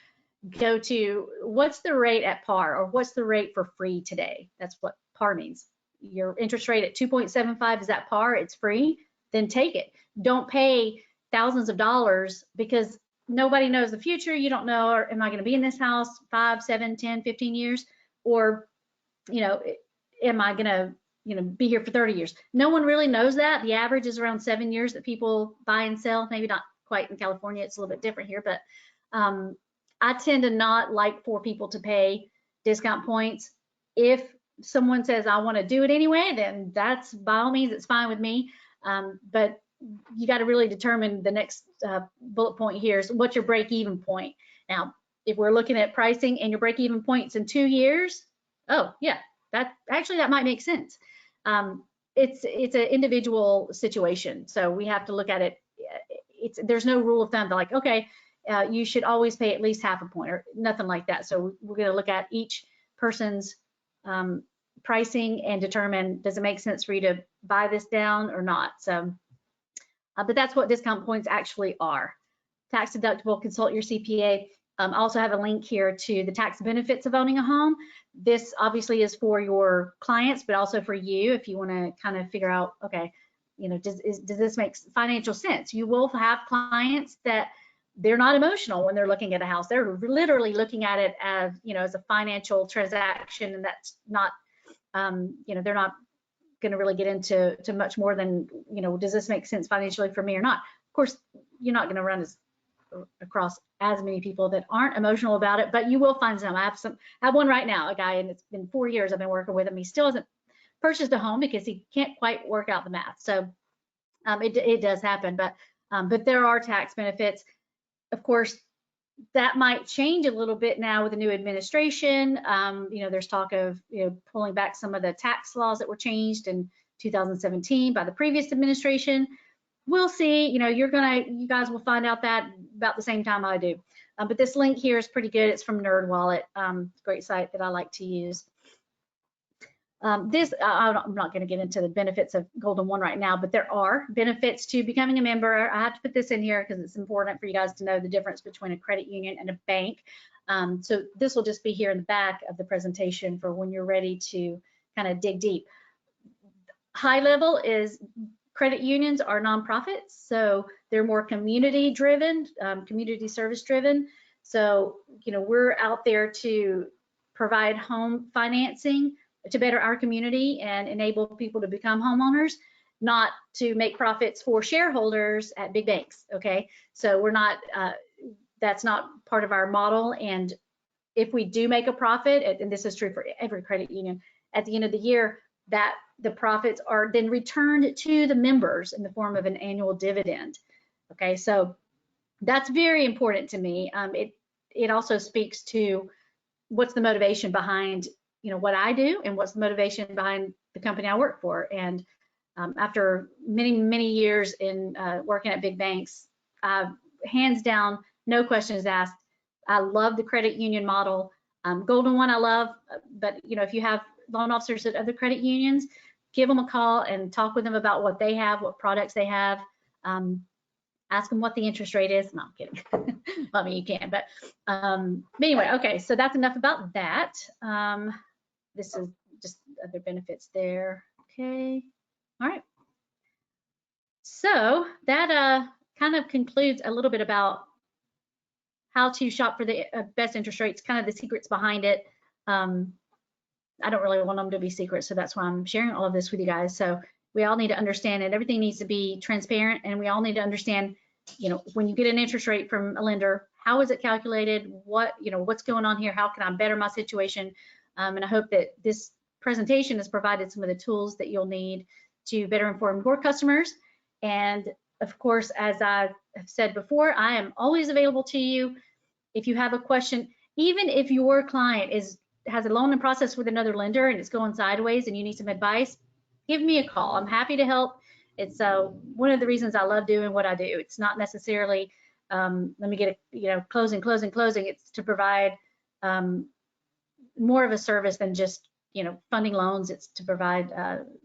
go to what's the rate at par, or what's the rate for free today. That's what par means. Your interest rate at 2.75 is at par, it's free, then take it. Don't pay thousands of dollars because nobody knows the future. You don't know, or am I going to be in this house 5, 7, 10, 15 years? Or, am I going to, be here for 30 years? No one really knows that. The average is around 7 years that people buy and sell. Maybe not quite in California. It's a little bit different here, but I tend to not like for people to pay discount points. If someone says, I want to do it anyway, then that's by all means, it's fine with me. But you got to really determine the next bullet point here is what's your break-even point. Now, if we're looking at pricing and your break-even point's in 2 years, oh yeah, that might make sense. It's an individual situation, so we have to look at it. There's no rule of thumb to like, okay, you should always pay at least half a point, or nothing like that. So we're going to look at each person's pricing and determine, does it make sense for you to buy this down or not? So, but that's what discount points actually are. Tax deductible, consult your CPA. I also have a link here to the tax benefits of owning a home. This obviously is for your clients, but also for you if you want to kind of figure out, okay, does this make financial sense? You will have clients that they're not emotional when they're looking at a house. They're literally looking at it as, as a financial transaction, and that's not, they're not going to really get into much more than, does this make sense financially for me or not? Of course, you're not going to run across as many people that aren't emotional about it, but you will find some. I have one right now, a guy, and it's been 4 years I've been working with him. He still hasn't purchased a home because he can't quite work out the math. So it does happen, but there are tax benefits. Of course, that might change a little bit now with the new administration. There's talk of pulling back some of the tax laws that were changed in 2017 by the previous administration. We'll see. You guys will find out that about the same time I do. But this link here is pretty good. It's from NerdWallet. Great site that I like to use. I'm not going to get into the benefits of Golden One right now, but there are benefits to becoming a member. I have to put this in here because it's important for you guys to know the difference between a credit union and a bank. So this will just be here in the back of the presentation for when you're ready to kind of dig deep. High level is credit unions are nonprofits, so they're more community driven, community service driven. So, we're out there to provide home financing to better our community and enable people to become homeowners, not to make profits for shareholders at big banks, okay? So we're not, that's not part of our model. And if we do make a profit, and this is true for every credit union, at the end of the year, that the profits are then returned to the members in the form of an annual dividend, okay? So that's very important to me. It also speaks to what's the motivation behind what I do and what's the motivation behind the company I work for. And after many years in working at big banks, hands down, no questions asked, I love the credit union model. Golden One I love, but if you have loan officers at other credit unions, give them a call and talk with them about what they have, what products they have. Ask them what the interest rate is. No, I'm kidding. Well, I mean, you can, but anyway, okay, so that's enough about that. This is just other benefits there. Okay, all right. So that kind of concludes a little bit about how to shop for the best interest rates, kind of the secrets behind it. I don't really want them to be secrets, so that's why I'm sharing all of this with you guys. So we all need to understand it. Everything needs to be transparent, and we all need to understand, when you get an interest rate from a lender, how is it calculated? What's going on here? How can I better my situation? And I hope that this presentation has provided some of the tools that you'll need to better inform your customers. And of course, as I have said before, I am always available to you. If you have a question, even if your client has a loan in process with another lender and it's going sideways and you need some advice, give me a call. I'm happy to help. It's one of the reasons I love doing what I do. It's not necessarily, let me get closing. It's to provide more of a service than just, funding loans. It's to provide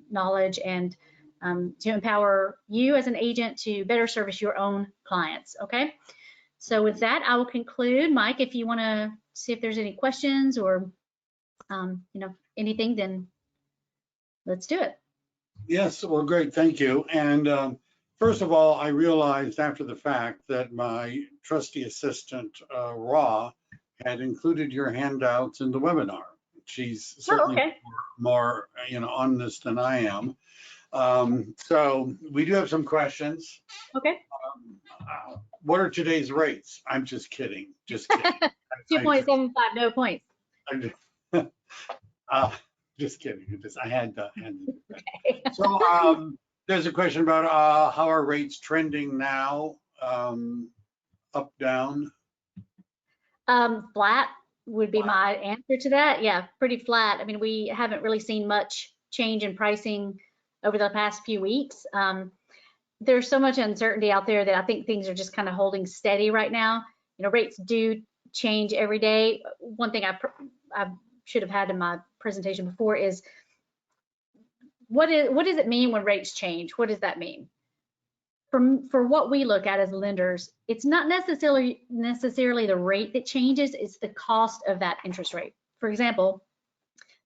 knowledge and to empower you as an agent to better service your own clients, okay? So with that, I will conclude. Mike, if you want to see if there's any questions or, anything, then let's do it. Yes, well, great, thank you. And first of all, I realized after the fact that my trusty assistant, Ra, had included your handouts in the webinar. She's certainly more on this than I am. So we do have some questions. Okay. What are today's rates? I'm just kidding. Just kidding. 2.75, no points. Just kidding. I had to. Okay. So there's a question about how are rates trending now? Up, down? Flat would be my answer to that. Yeah, pretty flat. I mean, we haven't really seen much change in pricing over the past few weeks. There's so much uncertainty out there that I think things are just kind of holding steady right now. Rates do change every day. One thing I should have had in my presentation before is what does it mean when rates change? What does that mean? For what we look at as lenders, it's not necessarily the rate that changes, it's the cost of that interest rate. For example,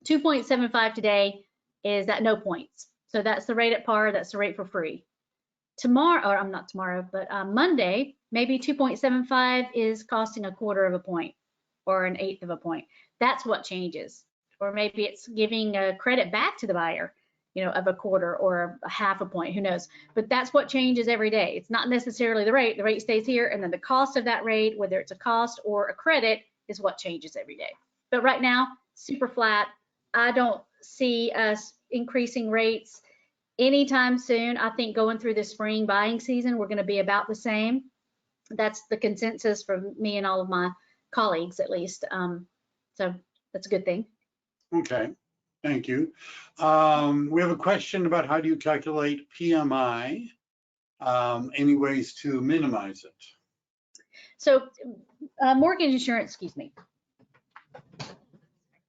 2.75 today is at no points. So that's the rate at par, that's the rate for free. tomorrow, or I'm not tomorrow, but Monday, maybe 2.75 is costing 1/4 of a point or 1/8 of a point. That's what changes. Or maybe it's giving a credit back to the buyer, you know, of 1/4 or 1/2 a point, who knows? But that's what changes every day. It's not necessarily the rate. The rate stays here, and then the cost of that rate, whether it's a cost or a credit, is what changes every day. But right now, super flat. I don't see us increasing rates anytime soon. I think going through the spring buying season, we're going to be about the same. That's the consensus from me and all of my colleagues, at least. So that's a good thing. Okay, thank you. We have a question about how do you calculate PMI? Any ways to minimize it? So mortgage insurance, excuse me.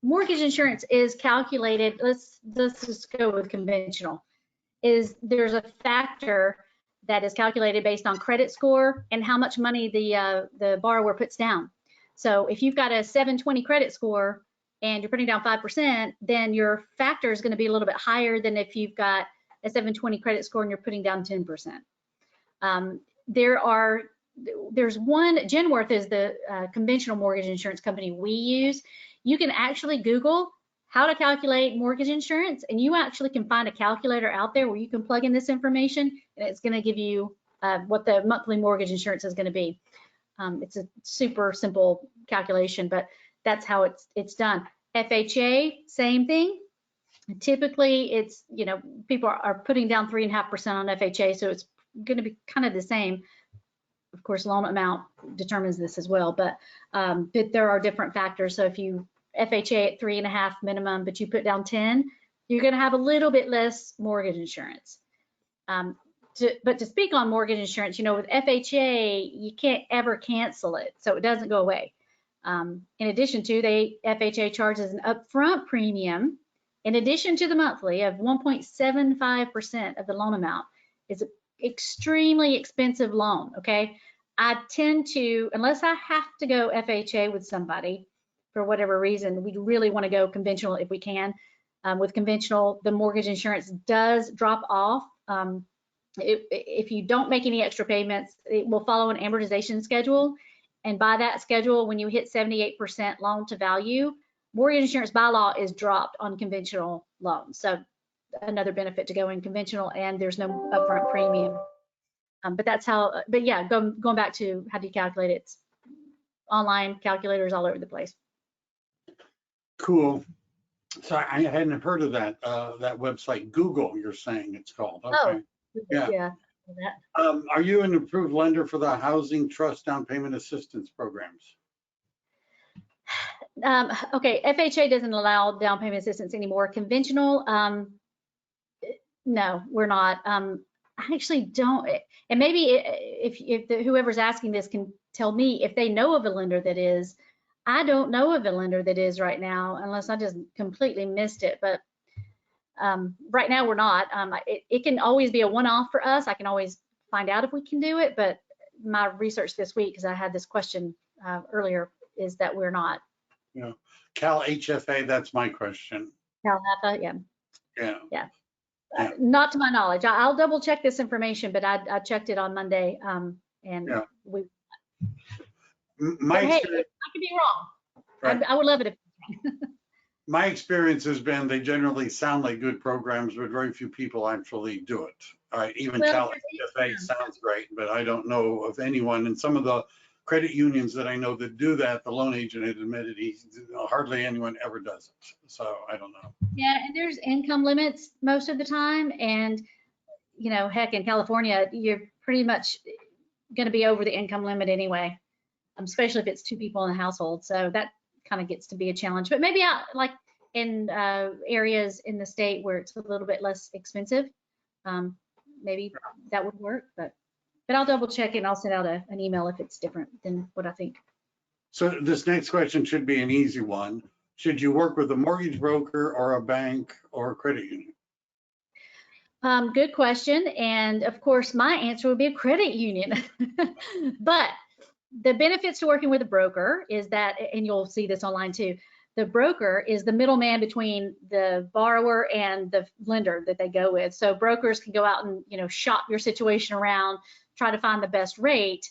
Mortgage insurance is calculated, let's just go with conventional, there's a factor that is calculated based on credit score and how much money the borrower puts down. So if you've got a 720 credit score and you're putting down 5%, then your factor is going to be a little bit higher than if you've got a 720 credit score and you're putting down 10%. There's one, Genworth is the conventional mortgage insurance company we use. You can actually Google how to calculate mortgage insurance, and you actually can find a calculator out there where you can plug in this information, and it's going to give you what the monthly mortgage insurance is going to be. It's a super simple calculation, but that's how it's done. FHA, same thing. Typically, it's, you know, people are putting down 3.5% on FHA, so it's going to be kind of the same. Of course, loan amount determines this as well, but there are different factors. So if you FHA at 3.5 minimum, but you put down 10, you're going to have a little bit less mortgage insurance. But to speak on mortgage insurance, you know, with FHA, you can't ever cancel it, so it doesn't go away. In addition to, FHA charges an upfront premium in addition to the monthly of 1.75% of the loan amount. It's an extremely expensive loan, okay? I tend to, unless I have to go FHA with somebody for whatever reason, we really want to go conventional if we can. With conventional, the mortgage insurance does drop off. If you don't make any extra payments, it will follow an amortization schedule. And by that schedule, when you hit 78% loan to value, mortgage insurance by law is dropped on conventional loans. So another benefit to going conventional, and there's no upfront premium. But that's how, but yeah, going back to how do you calculate it, it's online calculators all over the place. Cool. So I hadn't heard of that website. Google, you're saying it's called. Okay. Oh, yeah. Are you an approved lender for the Housing Trust Down Payment Assistance programs? Okay, FHA doesn't allow down payment assistance anymore. Conventional, no, we're not. I actually don't. And maybe if whoever's asking this can tell me if they know of a lender that is. I don't know of a lender that is right now, unless I just completely missed it. But right now we're not. It can always be a one-off for us. I can always find out if we can do it. But my research this week, because I had this question earlier, is that we're not. Yeah. CalHFA, that's my question. CalHFA, yeah. Yeah. Yeah. Not to my knowledge. I'll double check this information, but I checked it on Monday, and yeah. we. My hey, I could be wrong. Right. I would love it if. My experience has been they generally sound like good programs, but very few people actually do it. All right, even CalDRE sounds great, but I don't know of anyone. And some of the credit unions that I know that do that, the loan agent had admitted hardly anyone ever does it. So I don't know. Yeah, and there's income limits most of the time, and you know, heck, in California, you're pretty much going to be over the income limit anyway. Especially if it's 2 people in the household. So that kind of gets to be a challenge. But maybe like in areas in the state where it's a little bit less expensive, maybe that would work. But I'll double check it, and I'll send out an email if it's different than what I think. So this next question should be an easy one. Should you work with a mortgage broker or a bank or a credit union? Good question. And of course, my answer would be a credit union. But the benefits to working with a broker is that, and you'll see this online too, The broker is the middleman between the borrower and the lender that they go with. So brokers can go out and, shop your situation around, try to find the best rate.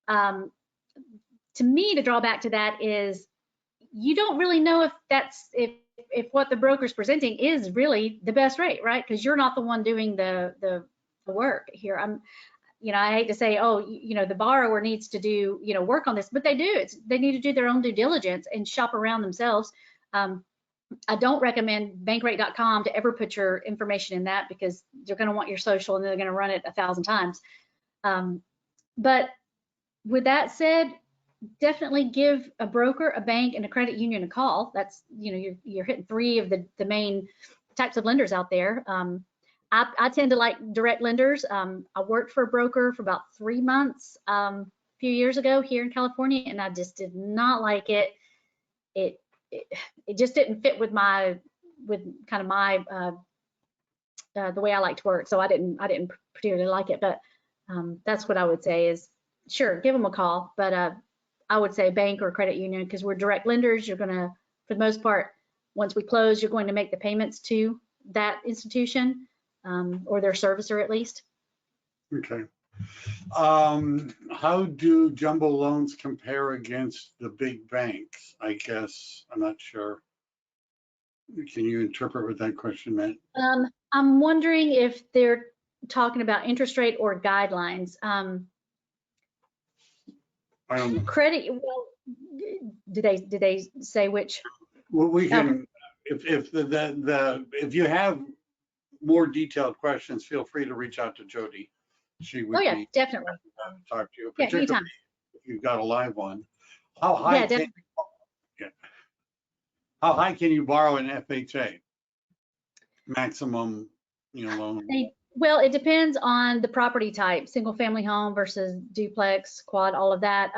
To me, the drawback to that is you don't really know if what the broker's presenting is really the best rate, right? Because you're not the one doing the work here. I hate to say, the borrower needs to do, work on this, but they do. They need to do their own due diligence and shop around themselves. I don't recommend bankrate.com to ever put your information in that, because they're going to want your social and they're going to run it 1,000 times. But with that said, definitely give a broker, a bank, and a credit union a call. That's, you're hitting 3 of the main types of lenders out there. I tend to like direct lenders. I worked for a broker for about 3 months a few years ago here in California, and I just did not like it. It just didn't fit with the way I like to work. So I didn't particularly like it. But that's what I would say is, sure, give them a call. But I would say bank or credit union, because we're direct lenders. You're gonna, for the most part, once we close, you're going to make the payments to that institution. Or their servicer at least. Okay. How do jumbo loans compare against the big banks? I guess, I'm not sure. Can you interpret what that question meant? I'm wondering if they're talking about interest rate or guidelines. I don't know. Credit, well, did they say which? Well, we can, if you have more detailed questions, feel free to reach out to Jody. She would be definitely happy to talk to you, yeah, particularly anytime. if you've got a live one. How high can you borrow an FHA? Maximum, loan. Well, it depends on the property type, single family home versus duplex, quad, all of that.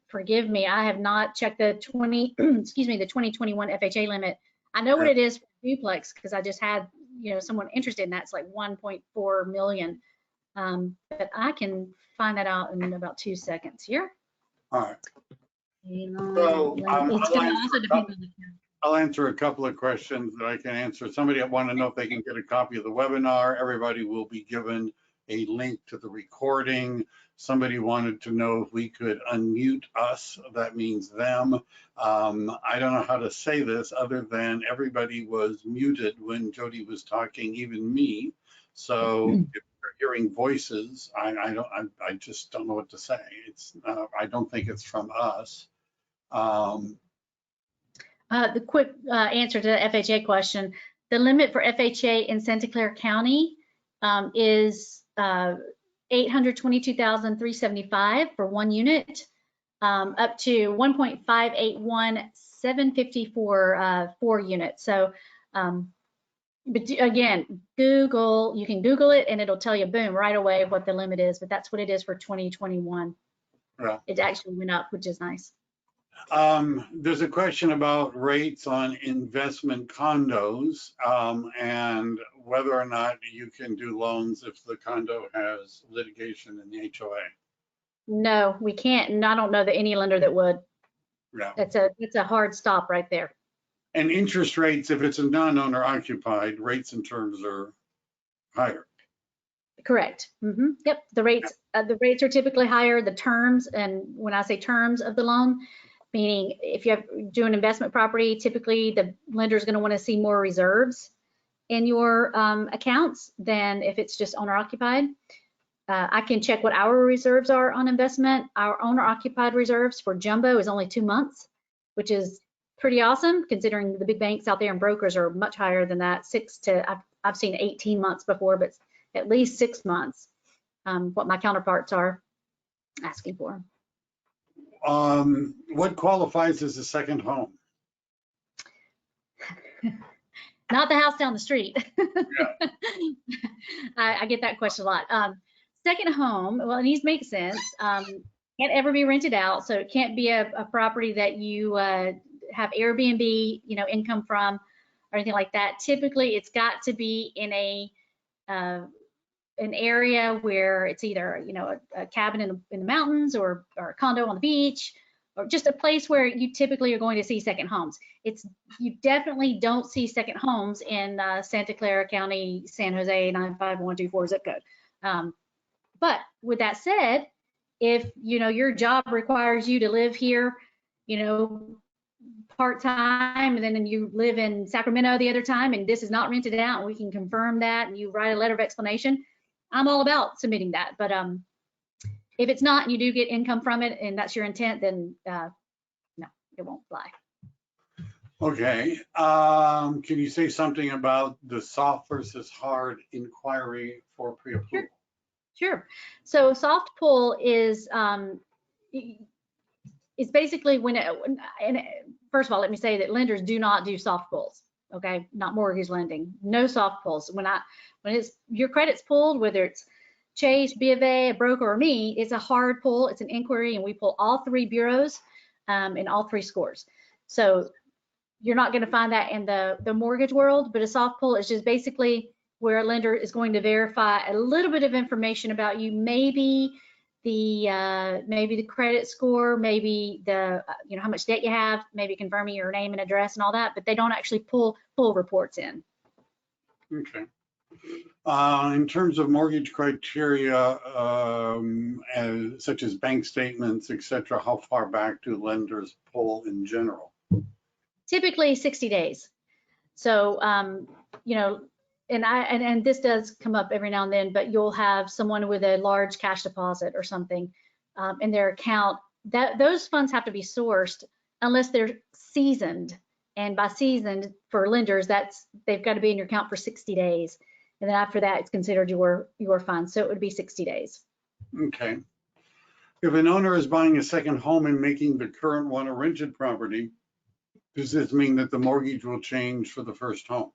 Forgive me, I have not checked the 2021 FHA limit. I know what it is for duplex, because I just had someone interested in that. It's like 1.4 million. But I can find that out in about 2 seconds here. All right. So I'll answer a couple of questions that I can answer. Somebody want to know if they can get a copy of the webinar. Everybody will be given a link to the recording. Somebody wanted to know if we could unmute us. That means them. I don't know how to say this other than everybody was muted when Jody was talking, even me. So if you're hearing voices, I just don't know what to say. I don't think it's from us. The quick answer to the FHA question: the limit for FHA in Santa Clara County is $822,375 for 1 unit, up to $1.581,750 for 4 units. So, but again, you can Google it and it'll tell you, boom, right away what the limit is. But that's what it is for 2021. Yeah. It actually went up, which is nice. There's a question about rates on investment condos and whether or not you can do loans if the condo has litigation in the HOA. No, we can't, and I don't know that any lender that would. Yeah. It's a hard stop right there. And interest rates, if it's a non-owner occupied, rates and terms are higher. Correct. Yep. The rates are typically higher. The terms, and when I say terms of the loan, meaning if you do an investment property, typically the lender is going to want to see more reserves in your accounts than if it's just owner occupied. I can check what our reserves are on investment. Our owner occupied reserves for jumbo is only 2 months, which is pretty awesome considering the big banks out there and brokers are much higher than that. I've seen 18 months before, but at least 6 months, what my counterparts are asking for. What qualifies as a second home? Not the house down the street. Yeah. I get that question a lot. Second home, well, it needs to make sense. Can't ever be rented out, so it can't be a property that you have Airbnb, income from, or anything like that. Typically, it's got to be in an area where it's either a cabin in the mountains or a condo on the beach, or just a place where you typically are going to see second homes. You definitely don't see second homes in Santa Clara County, San Jose 95124 zip code. But with that said, if your job requires you to live here, part-time, and then you live in Sacramento the other time, and this is not rented out, and we can confirm that, and you write a letter of explanation, I'm all about submitting that. But if it's not, and you do get income from it, and that's your intent, then no, it won't fly. Okay. Can you say something about the soft versus hard inquiry for pre-approval? Sure. So soft pull is basically and first of all, let me say that lenders do not do soft pulls. Okay, not mortgage lending. No soft pulls. When your credit's pulled, whether it's Chase, B of A, a broker, or me, it's a hard pull. It's an inquiry, and we pull all 3 bureaus and all 3 scores. So you're not going to find that in the mortgage world, but a soft pull is just basically where a lender is going to verify a little bit of information about you, maybe the credit score, maybe the how much debt you have, maybe confirming your name and address and all that, but they don't actually pull reports in. Okay. In terms of mortgage criteria, such as bank statements, et cetera, how far back do lenders pull in general? Typically 60 days. So, and this does come up every now and then, but you'll have someone with a large cash deposit or something in their account. Those funds have to be sourced unless they're seasoned. And by seasoned for lenders, they've got to be in your account for 60 days. And then after that, it's considered your funds. So it would be 60 days. Okay. If an owner is buying a second home and making the current one a rented property, does this mean that the mortgage will change for the first home?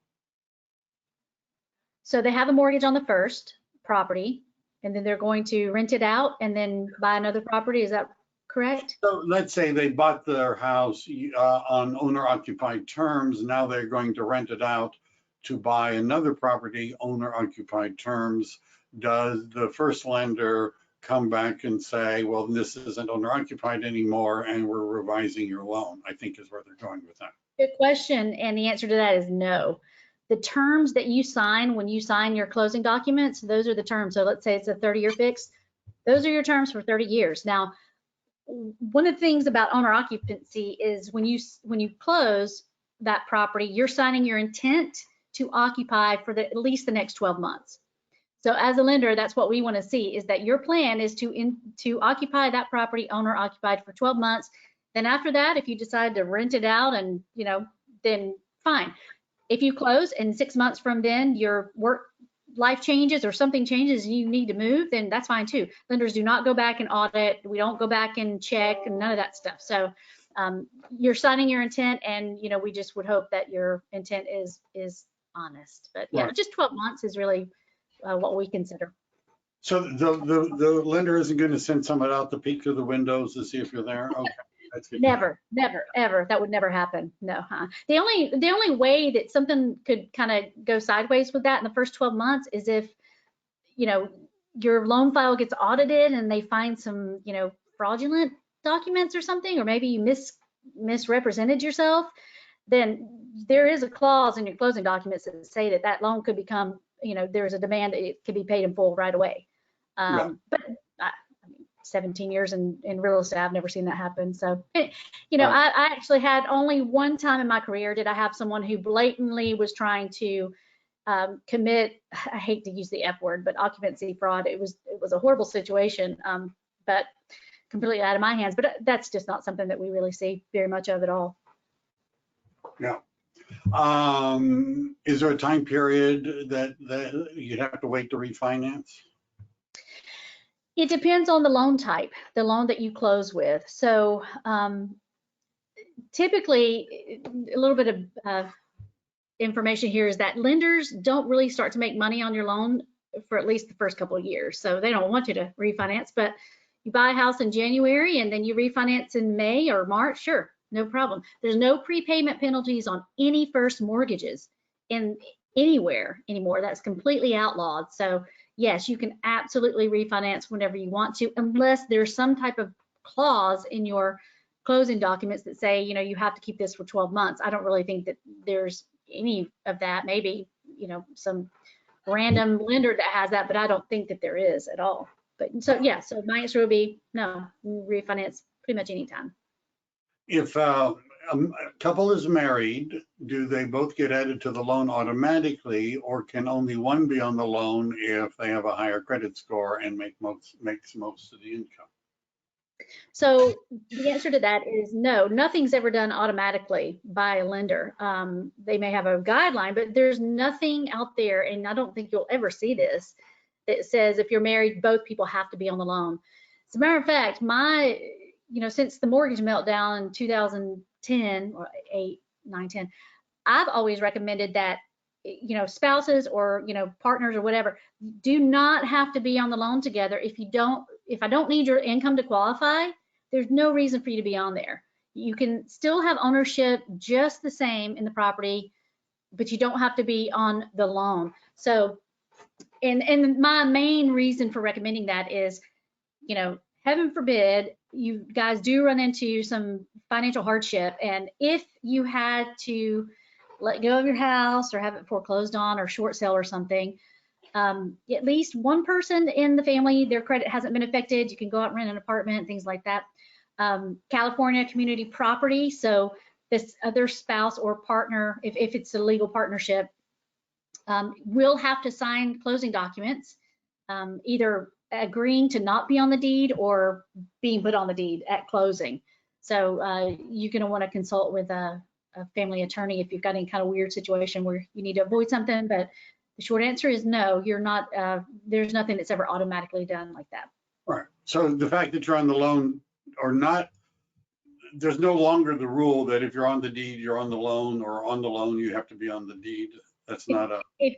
So they have a mortgage on the first property, and then they're going to rent it out and then buy another property. Is that correct? So let's say they bought their house on owner-occupied terms. Now they're going to rent it out to buy another property, owner-occupied terms. Does the first lender come back and say, well, this isn't owner-occupied anymore, and we're revising your loan? I think is where they're going with that. Good question, and the answer to that is no. The terms that you sign when you sign your closing documents, those are the terms. So let's say it's a 30-year fix. Those are your terms for 30 years. Now, one of the things about owner occupancy is when you close that property, you're signing your intent to occupy for at least the next 12 months. So as a lender, that's what we want to see, is that your plan is to occupy that property owner occupied for 12 months. Then after that, if you decide to rent it out and, then fine. If you close and 6 months from then your life changes or something changes and you need to move, then that's fine too. Lenders do not go back and audit. We don't go back and check and none of that stuff. So you're signing your intent, and we just would hope that your intent is honest. But yeah, right. Just 12 months is really what we consider. So the lender isn't going to send someone out to peek through the windows to see if you're there? Okay. That's good. Never, ever. That would never happen. No. The only way that something could kind of go sideways with that in the first 12 months is if, your loan file gets audited and they find some, fraudulent documents or something, or maybe you misrepresented yourself. Then there is a clause in your closing documents that say that loan could become, there's a demand that it could be paid in full right away. Yeah. But 17 years in real estate, I've never seen that happen. So, Right. I actually had only one time in my career did I have someone who blatantly was trying to commit, I hate to use the F word, but occupancy fraud. It was a horrible situation, but completely out of my hands. But that's just not something that we really see very much of at all. Yeah. Is there a time period that you'd have to wait to refinance? It depends on the loan type, the loan that you close with. So typically, a little bit of information here is that lenders don't really start to make money on your loan for at least the first couple of years. So they don't want you to refinance, but you buy a house in January and then you refinance in May or March, sure, no problem. There's no prepayment penalties on any first mortgages anywhere anymore. That's completely outlawed. So yes, you can absolutely refinance whenever you want to, unless there's some type of clause in your closing documents that say, you know, you have to keep this for 12 months. I don't really think that there's any of that. Maybe, you know, some random lender that has that, but I don't think that there is at all. But so, yeah, so my answer would be no, refinance pretty much anytime. If a couple is married, do they both get added to the loan automatically, or can only one be on the loan if they have a higher credit score and makes most of the income? So the answer to that is no, nothing's ever done automatically by a lender. They may have a guideline, but there's nothing out there, and I don't think you'll ever see this, that says if you're married, both people have to be on the loan. As a matter of fact, since the mortgage meltdown in 2010 or 8, 9, 10, I've always recommended that, you know, spouses or, you know, partners or whatever, do not have to be on the loan together. If I don't need your income to qualify, there's no reason for you to be on there. You can still have ownership just the same in the property, but you don't have to be on the loan. So, and my main reason for recommending that is, you know, heaven forbid you guys do run into some financial hardship, and if you had to let go of your house or have it foreclosed on or short sale or something, at least one person in the family, their credit hasn't been affected. You can go out and rent an apartment, things like that. California community property, so this other spouse or partner, if it's a legal partnership, will have to sign closing documents, either agreeing to not be on the deed or being put on the deed at closing. So you're going to want to consult with a family attorney if you've got any kind of weird situation where you need to avoid something. But the short answer is no, you're not. There's nothing that's ever automatically done like that. Right. So the fact that you're on the loan or not, there's no longer the rule that if you're on the deed, you're on the loan, or on the loan, you have to be on the deed. That's not a. If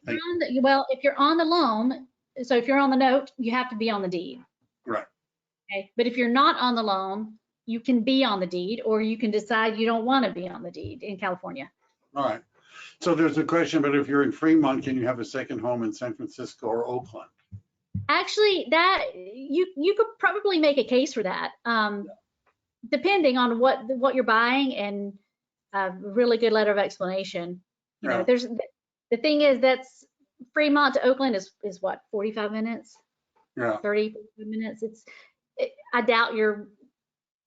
you're on the loan, so if you're on the note, you have to be on the deed. Right. Okay. But if you're not on the loan, you can be on the deed, or you can decide you don't want to be on the deed in California. All right. So there's a question, but if you're in Fremont, can you have a second home in San Francisco or Oakland? Actually, that you could probably make a case for that, depending on what you're buying and a really good letter of explanation. You know, there's the thing is that's Fremont to Oakland is what, 45 minutes? Yeah. 30 minutes. I doubt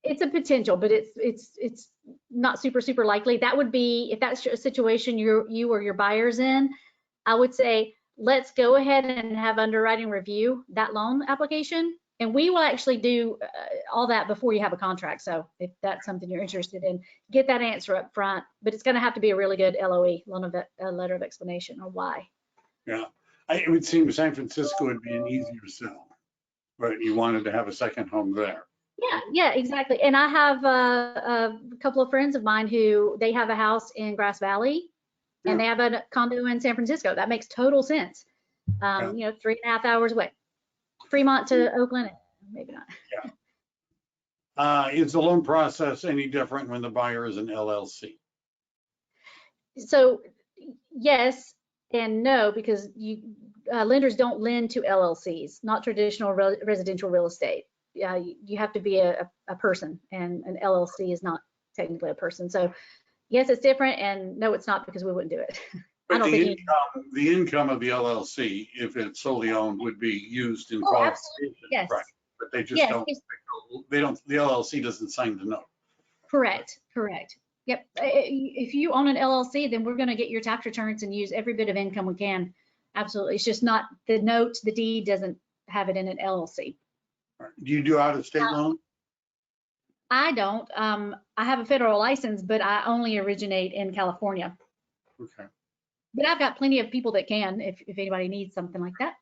it's a potential, but it's not super likely. That would be, if that's a situation you or your buyer's in, I would say let's go ahead and have underwriting review that loan application, and we will actually do all that before you have a contract. So if that's something you're interested in, get that answer up front, but it's going to have to be a really good LOE, letter of explanation, or why. Yeah, it would seem San Francisco would be an easier sell, but you wanted to have a second home there. Yeah, exactly. And I have a couple of friends of mine who they have a house in Grass Valley, and they have a condo in San Francisco. That makes total sense. You know, 3.5 hours away. Fremont to Oakland, maybe not. Yeah. Is the loan process any different when the buyer is an LLC? So yes and no, because lenders don't lend to LLCs, not traditional residential real estate. You have to be a person, and an LLC is not technically a person. So yes, it's different, and no, it's not, because we wouldn't do it. But the income of the LLC, if it's solely owned, would be used in qualification. Yes. Right. But they just don't. The LLC doesn't sign the note. Correct. Yep. If you own an LLC, then we're going to get your tax returns and use every bit of income we can. Absolutely. It's just not the note. The deed doesn't have it in an LLC. Do you do out-of-state loans? I don't. I have a federal license, but I only originate in California. Okay. But I've got plenty of people that can, if anybody needs something like that.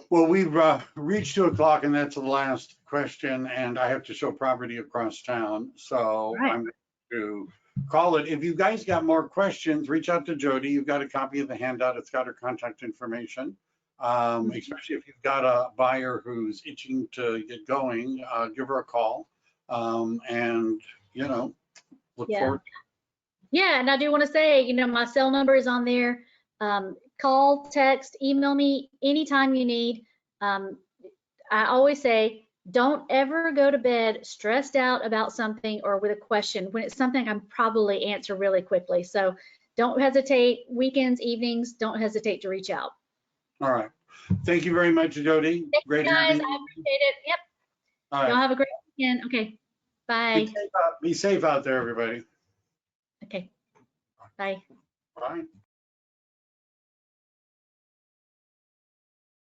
Well, we've reached 2 o'clock, and that's the last question, and I have to show property across town. So I'm going to call it. If you guys got more questions, reach out to Jody. You've got a copy of the handout. It's got her contact information. Especially if you've got a buyer who's itching to get going, give her a call, and, you know, look forward. Yeah, and I do want to say, you know, my cell number is on there. Call, text, email me anytime you need. I always say, Don't ever go to bed stressed out about something or with a question when it's something I can probably answer really quickly. So don't hesitate. Weekends, evenings, don't hesitate to reach out. All right. Thank you very much, Jody. Thank Great you guys. having I you. appreciate it. Yep. All Y'all right. have a great weekend. Okay. Bye. Be safe out there, everybody. Okay. Bye. Bye.